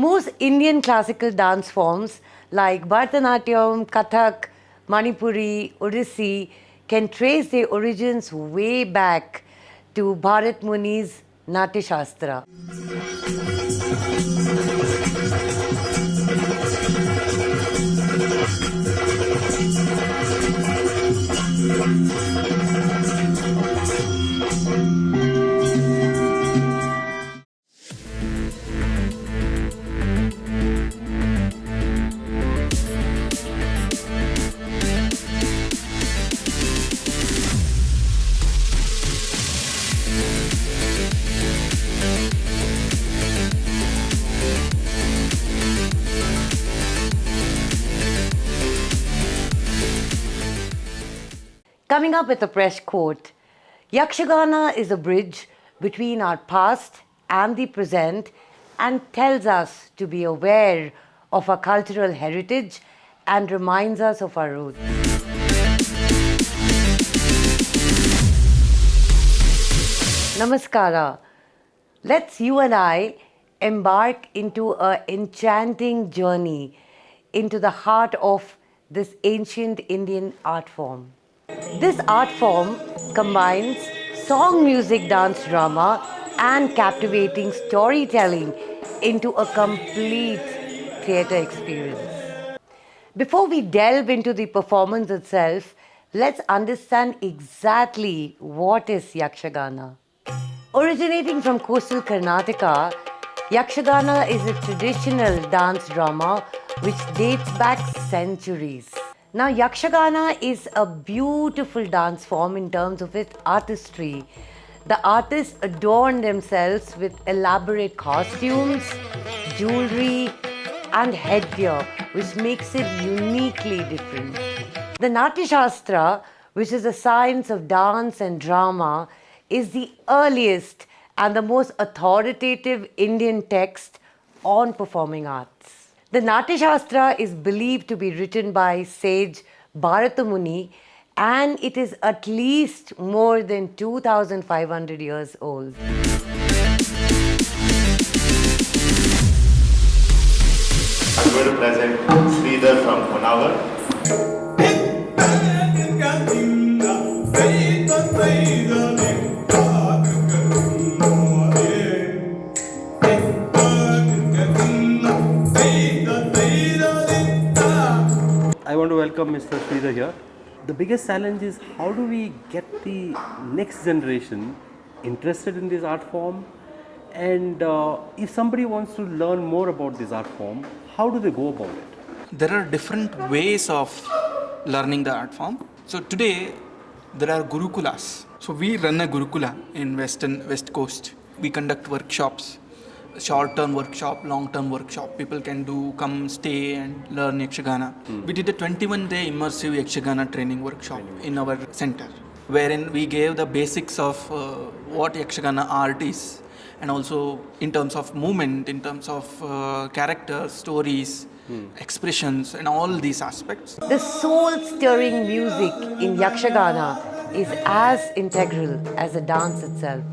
Most Indian classical dance forms like Bharatanatyam, Kathak, Manipuri, Odissi can trace their origins way back to Bharat Muni's Natya Shastra. Coming up with a Presh quote, Yakshagana is a bridge between our past and the present and tells us to be aware of our cultural heritage and reminds us of our roots. Namaskara. Let's you and I embark into an enchanting journey into the heart of this ancient Indian art form. This art form combines song, music, dance, drama and captivating storytelling into a complete theatre experience. Before we delve into the performance itself, let's understand exactly what is Yakshagana. Originating from coastal Karnataka, Yakshagana is a traditional dance drama which dates back centuries. Now, Yakshagana is a beautiful dance form in terms of its artistry. The artists adorn themselves with elaborate costumes, jewelry, and headgear, which makes it uniquely different. The Natya Shastra, which is a science of dance and drama, is the earliest and the most authoritative Indian text on performing arts. The Natya Shastra is believed to be written by sage Bharata Muni, and it is at least more than 2,500 years old. I'm going to present Sarita from Honavar. I want to welcome Mr. Sridhar here. The biggest challenge is how do we get the next generation interested in this art form, and if somebody wants to learn more about this art form, how do they go about it? There are different ways of learning the art form. So today there are gurukulas. So we run a gurukula in West Coast. We conduct workshops, short-term workshop, long-term workshop. People can come stay and learn Yakshagana. We did a 21-day immersive Yakshagana training workshop in our center, wherein we gave the basics of what Yakshagana art is, and also in terms of movement, in terms of characters, stories, expressions, and all these aspects. The soul-stirring music in Yakshagana is as integral as the dance itself.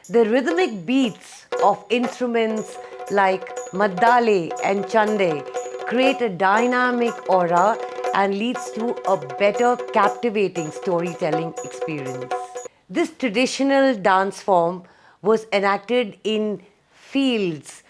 The rhythmic beats of instruments like maddale and chande create a dynamic aura and leads to a better captivating storytelling experience. This traditional dance form was enacted in fields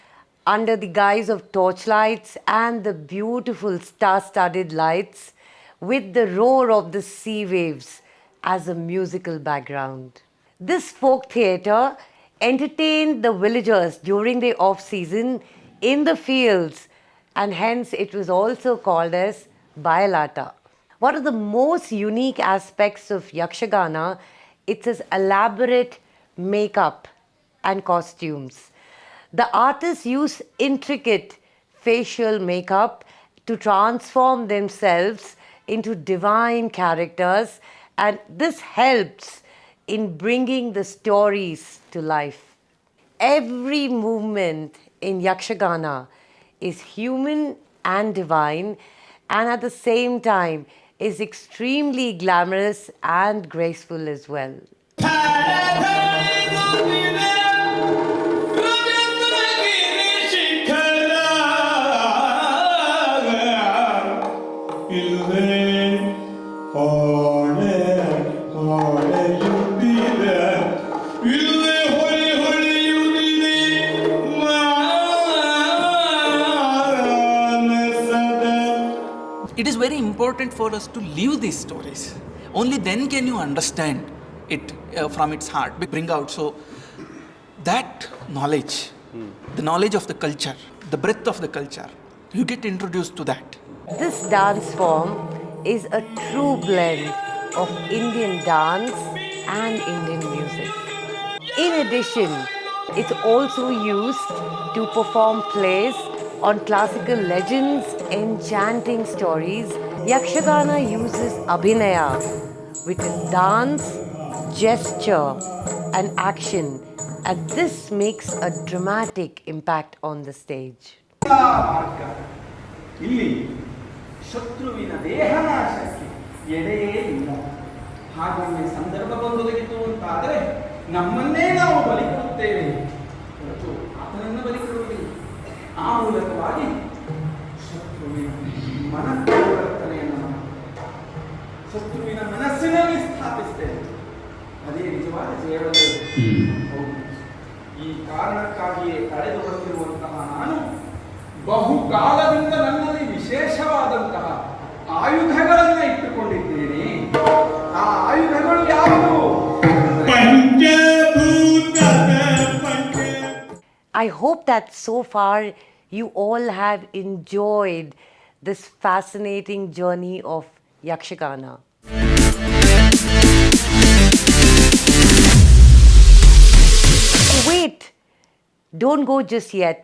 under the guise of torchlights and the beautiful star-studded lights with the roar of the sea waves as a musical background. This folk theatre entertained the villagers during the off-season in the fields, and hence it was also called as Bayalata. One of the most unique aspects of Yakshagana is its elaborate makeup and costumes. The artists use intricate facial makeup to transform themselves into divine characters, and this helps in bringing the stories to life. Every movement in Yakshagana is human and divine, and at the same time is extremely glamorous and graceful as well. it is very important for us to live these stories. Only then can you understand it from its heart, bring out. So that knowledge, the knowledge of the culture, the breadth of the culture, you get introduced to that. This dance form is a true blend of Indian dance and Indian music. In addition, it's also used to perform plays on classical legends, enchanting stories. Yakshagana uses abhinaya, which is dance, gesture, and action, and this makes a dramatic impact on the stage. ಮಾರ್ಗ ಇಲ್ಲಿ ಶತ್ರುವಿನ ದೇಹನಾಶಕ್ಕೆ ಎಡೆಯೇ ಇಲ್ಲ. ಹಾಗಾಗಿ ಸಂದರ್ಭ ಬಂದೊದಗಿತು ಅಂತಾದರೆ ನಮ್ಮನ್ನೇ ನಾವು ಬಲಿ ಕೊಡುತ್ತೇವೆ ಹೊರತು ಆತನನ್ನು ಬಲಿ ಕೊಡುವುದಿಲ್ಲ. ಆ ಮೂಲಕವಾಗಿ ಶತ್ರುವಿನ ಮನಪರಿವರ್ತನೆಯನ್ನು ಮಾಡಿ ಶತ್ರುವಿನ ಮನಸ್ಸಿನಲ್ಲಿ ಸ್ಥಾಪಿಸ್ತೇವೆ. ಅದೇ ನಿಜವಾದ ಜಯವನ್ನು. ಈ ಕಾರಣಕ್ಕಾಗಿಯೇ ಕಳೆದು ಬಂದಿರುವಂತಹ ನಾನು ಬಹುಕಾಲದಿಂದ ನನ್ನಲ್ಲಿ ವಿಶೇಷವಾದಂತಹ ಆಯುಧಗಳನ್ನು ಇಟ್ಟುಕೊಂಡಿದ್ದೇನೆ. ಆ ಆಯುಧಗಳು ಯಾವುವು? I hope that so far you all have enjoyed this fascinating journey of Yakshagana. Wait, don't go just yet,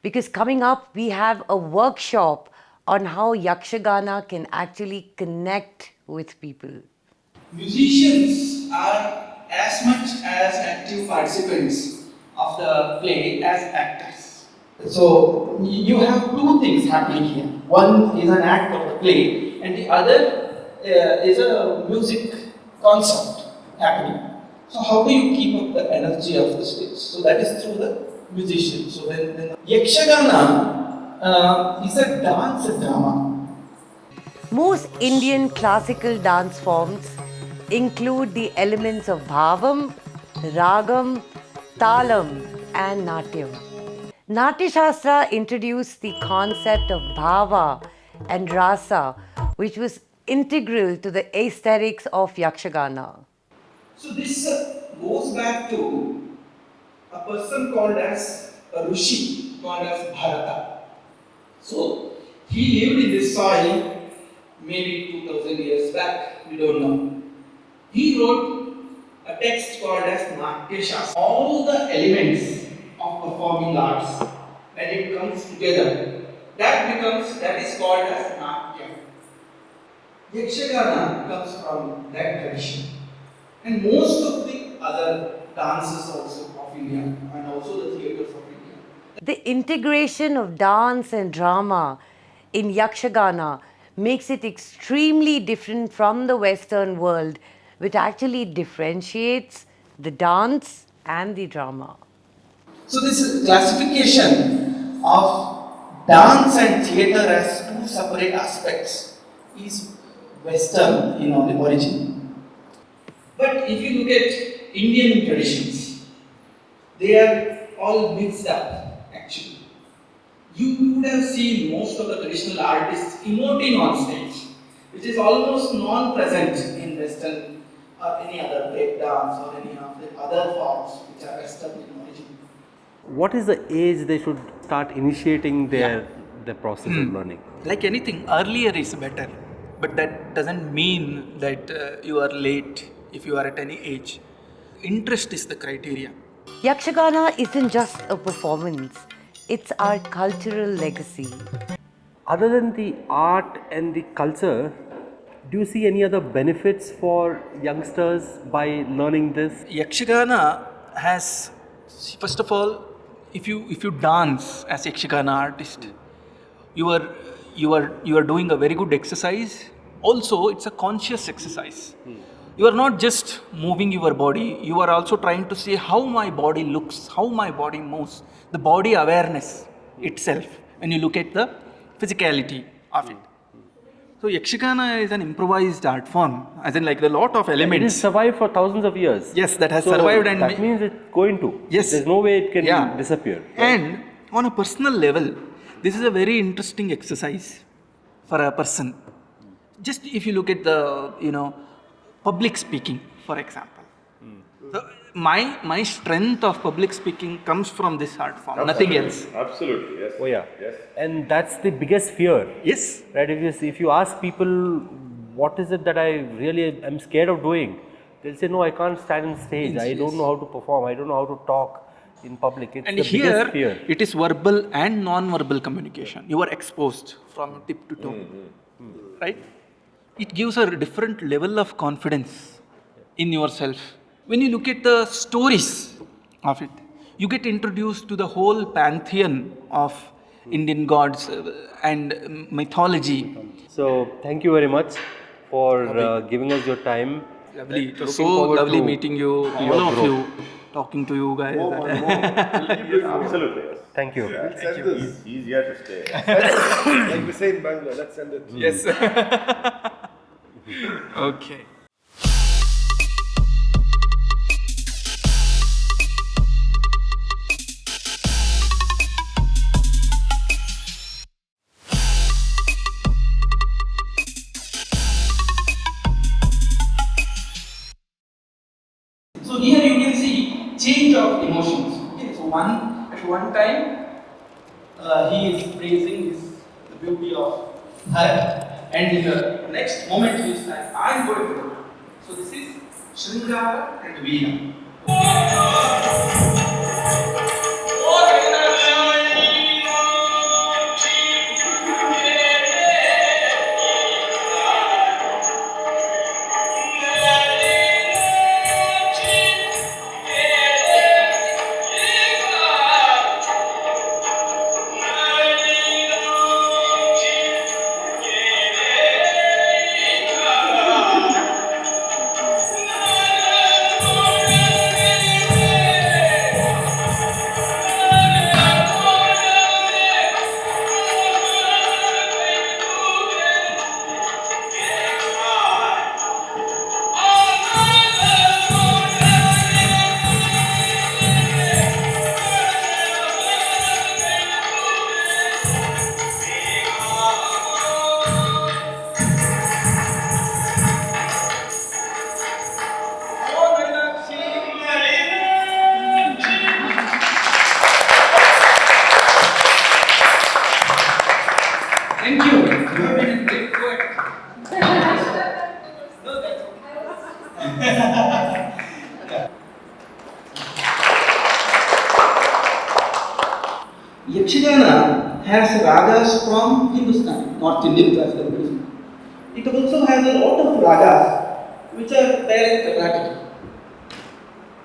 because coming up we have a workshop on how Yakshagana can actually connect with people. Musicians are as much as active participants of the play as actors. So you have two things happening here. One is an act of the play, and the other is a music concept happening. So how do you keep up the energy of the stage? So that is through the musician. So then Yakshagana is a dance drama. Most Indian classical dance forms include the elements of bhavam, ragam, talam, and natyam. Natya Shastra introduced the concept of bhava and rasa, which was integral to the aesthetics of Yakshagana. So this goes back to a person called as a Rishi, called as Bharata. So he lived in this soil maybe 2000 years back, we don't know. He wrote a text called as Natya Shastra. All the elements of performing arts, when it comes together, that is called as Natya. Yakshagana comes from that tradition. And most of the other dances also of India and also the theatres of India. The integration of dance and drama in Yakshagana makes it extremely different from the Western world, which actually differentiates the dance and the drama. So this classification of dance and theatre as two separate aspects is Western in origin. But if you look at Indian traditions, they are all mixed up actually. You would have seen most of the traditional artists emoting on stage, which is almost non-present in Western or any other break dance or any of the other forms which are Western in origin. What is the age they should start initiating their process of learning? Like anything, earlier is better, but that doesn't mean that you are late if you are at any age. Interest is the criteria. Yakshagana isn't just a performance, it's our cultural legacy. Other than the art and the culture, do you see any other benefits for youngsters by learning this? Yakshagana has, first of all, if you dance as Yakshagana artist, you are doing a very good exercise. Also, it's a conscious exercise. You are not just moving your body, you are also trying to see how my body looks, how my body moves, the body awareness itself, when you look at the physicality of it. So Yakshagana is an improvised art form, as in like a lot of elements. It has survived for thousands of years. Yes, that has So survived, and that means it's going to. Yes. There's no way it can disappear. And on a personal level, this is a very interesting exercise for a person. Just if you look at the, public speaking, for example. So my strength of public speaking comes from this art form, nothing else. Absolutely, yes. Oh yeah. Yes. And that's the biggest fear. Yes. Right? If you ask people what is it that I really am scared of doing, they'll say no, I can't stand on stage. I don't know how to perform. I don't know how to talk in public. It's And the here biggest fear. it is verbal and non-verbal communication. You are exposed from tip to toe, right? It gives a different level of confidence in yourself. When you look at the stories of it, you get introduced to the whole pantheon of Indian gods and mythology. So thank you very much for giving us your time. Lovely. It was Looking so forward lovely to meeting you, your all of growth. you, talking to you guys. Absolutely, yes. Thank you. Let's end this. He's here to stay. Like we say in Bangalore, let's end it. Yes. Okay. So here you can see change of emotions. Okay, so at one time he is praising the beauty of her, and in the next moment he is like, I am going to do it. So this is Shringara and Veena. Thank you. You have been a great poet. No, that's Yakshagana has ragas from Hindustan, North Indian classical music. It also has a lot of ragas which are there in Karnataka.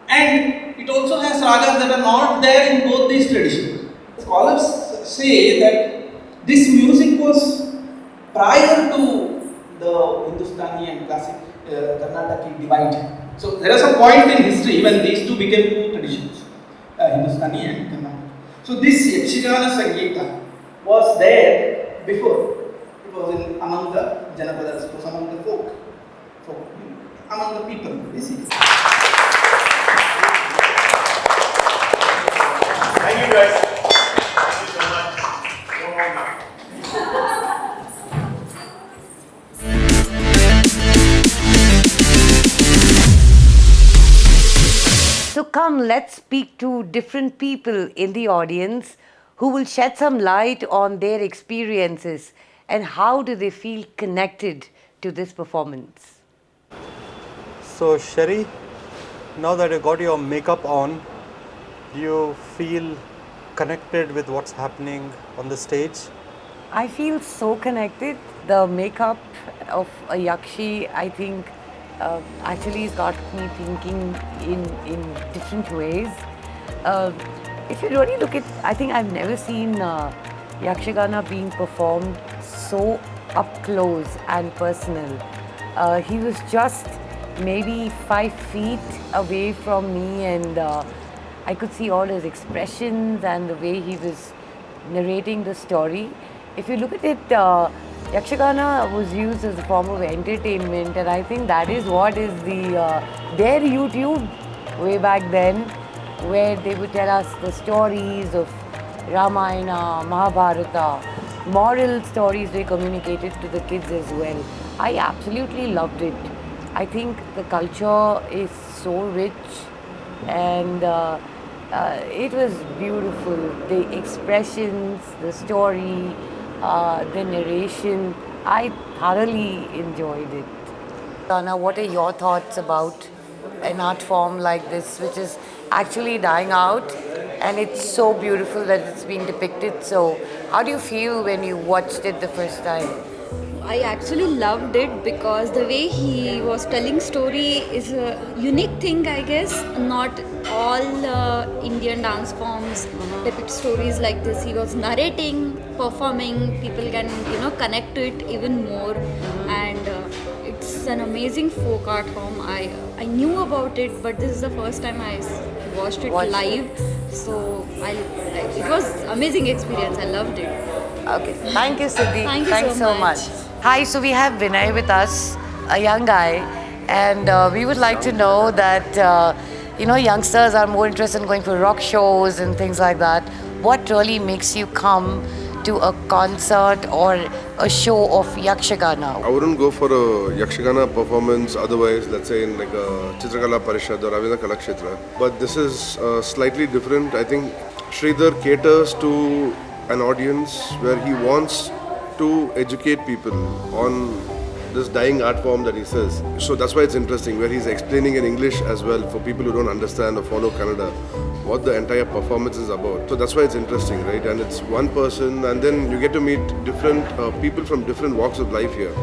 And it also has ragas that are not there in both these traditions. Scholars say that this music was prior to the Hindustani and classic Karnataki divide. So there is a point in history when these two became two traditions, Hindustani and Karnataka. So this Yakshagana Sangeeta was there before. It was among the Janapadas, it was among the folk, among the people, basically. Thank you guys. Thank you so much. Go home now. So come, let's speak to different people in the audience who will shed some light on their experiences and how do they feel connected to this performance. So Sherry, now that you got your makeup on, do you feel connected with what's happening on the stage? I feel so connected. The makeup of a Yakshi, I think, actually has got me thinking in different ways. If you really look at, I think I've never seen Yakshagana being performed so up close and personal. He was just maybe 5 feet away from me, and I could see all his expressions and the way he was narrating the story. If you look at it, Yakshagana was used as a form of entertainment, and I think that is what is their YouTube way back then, where they would tell us the stories of Ramayana, Mahabharata, moral stories they communicated to the kids as well. I absolutely loved it. I think the culture is so rich and it was beautiful. The expressions, the story, the narration, I thoroughly enjoyed it. Anna, what are your thoughts about an art form like this, which is actually dying out and it's so beautiful that it's being depicted? So, how do you feel when you watched it the first time? I actually loved it because the way he was telling story is a unique thing, I guess. Not all Indian dance forms depict stories like this. He was narrating, performing. People can connect to it even more, and it's an amazing folk art form. I knew about it, but this is the first time watched it live. So it was amazing experience. I loved it. Okay, thank you, Siddhi. Thank you Thanks so so much. much. Hi, so we have Vinay with us, a young guy, and we would like to know that youngsters are more interested in going for rock shows and things like that. What really makes you come to a concert or a show of Yakshagana? I wouldn't go for a Yakshagana performance otherwise, let's say in like a Chitrakala Parishad or Ravindra Kalakshetra. But this is slightly different. I think Sridhar caters to an audience where he wants to educate people on this dying art form that he says. So that's why it's interesting, where he's explaining in English as well for people who don't understand or follow Kannada what the entire performance is about. So that's why it's interesting, right? And it's one person, and then you get to meet different people from different walks of life here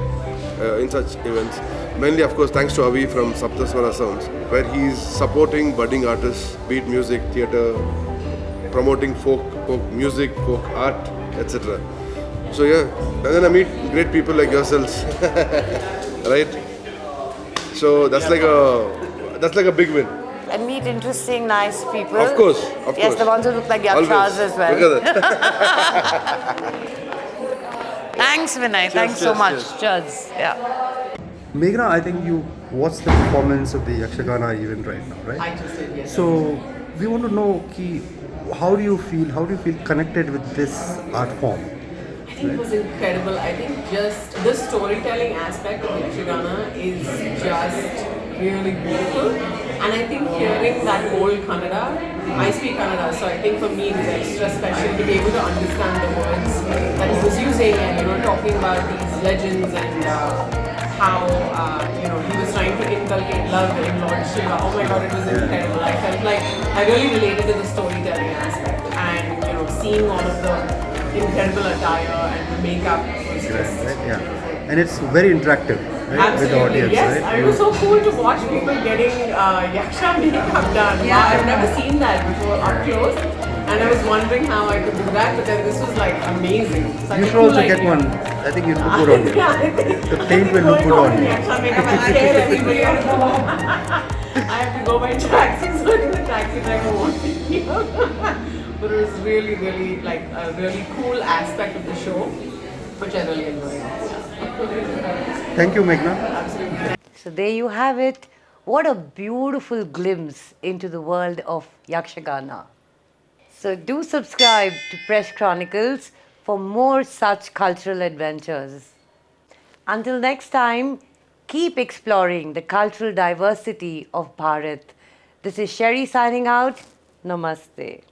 in such events. Mainly, of course, thanks to Avi from Saptaswara Sounds, where he's supporting budding artists, be it music, theatre, promoting folk music, folk art, etc. So yeah, and then I meet great people like yourselves, right? So that's like a big win. And meet interesting, nice people. Of course, of Yes, course. the ones who look like yakshas Always. as well. Look at that. Thanks, Vinay. Thanks so much. Cheers. Yeah. Meghna, I think you watched the performance of the Yakshagana event right now, right? I just did, yes. So we want to know, how do you feel connected with this art form? I think it was incredible. I think just the storytelling aspect of Yakshagana is just really beautiful. And I think hearing that old Kannada, I speak Kannada, so I think for me it is extra special to be able to understand the words that he was using and talking about these legends and how he was trying to inculcate love in Lord Shiva. Oh my God, it was incredible. I felt like I really related to the storytelling aspect and seeing all of the incredible attire and the makeup was just Yeah, and it's very interactive, right, with the audience, yes. right? It was so cool to watch people getting yaksha makeup done. Yeah. Wow, I've never seen that before up close, and I was wondering how I could do that. But then this was like amazing. Such You a should cool also get idea. one. I think it look good on you. Yeah, I think The paint will look going good on you. yaksha makeup and scare everybody out of the home. I have to go by taxi, so I think the taxi driver won't pick me up. But it was really, really like a really cool aspect of the show, which I really enjoyed. Yeah. Thank you, Meghna. Absolutely. So there you have it. What a beautiful glimpse into the world of Yakshagana. So do subscribe to Presh Chronicles for more such cultural adventures. Until next time, keep exploring the cultural diversity of Bharat. This is Sherry signing out. Namaste.